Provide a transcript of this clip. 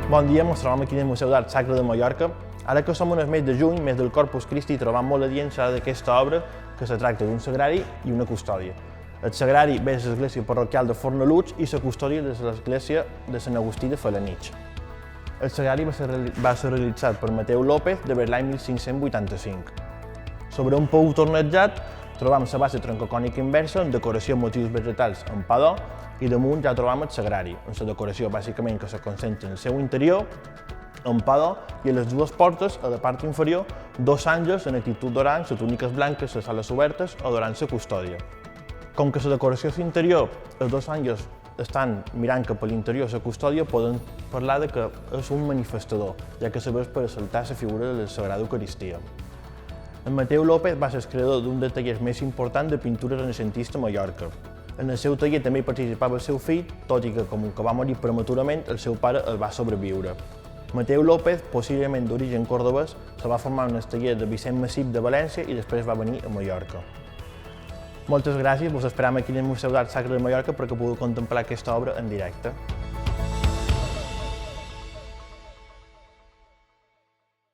Bon dia, ens trobem aquí al Museu d'Art Sacre de Mallorca. Ara que som en el mes de juny, mes del Corpus Christi, trobam molt adient d'aquesta obra que se tracta d'un sagrari i una custòdia. El sagrari ve de l'església parroquial de Fornalutx i la custòdia de l'església de Sant Agustí de Felanitx. El sagrari va ser realitzat per Mateu López de l'any 1585. Sobre un pou tornejat trobam la base troncocònica inversa amb decoració amb motius vegetals en pa d'or i damunt ja trobam el sagrari, amb la decoració bàsicament que se concentra en el seu interior, en pa d'or, i a les dues portes, a la part inferior, dos àngels en actitud d'orant, les túniques blanques, les ales obertes, adorant la custòdia. Com que la decoració és interior, els dos àngels estan mirant cap a l'interior la custòdia, poden parlar de que és un manifestador, ja que serveix per assaltar la figura de la Sagrada Eucaristia. En Mateu López va ser el creador d'un dels tallers més importants de pintura renaixentista a Mallorca. En el seu taller també hi participava el seu fill, tot i que, com que va morir prematurament, el seu pare el va sobreviure. Mateu López, possiblement d'origen cordobès, se va formar en el taller de Vicent Massip de València i després va venir a Mallorca. Moltes gràcies, us esperam aquí al Museu d'Art Sacre de Mallorca perquè pugueu contemplar aquesta obra en directe.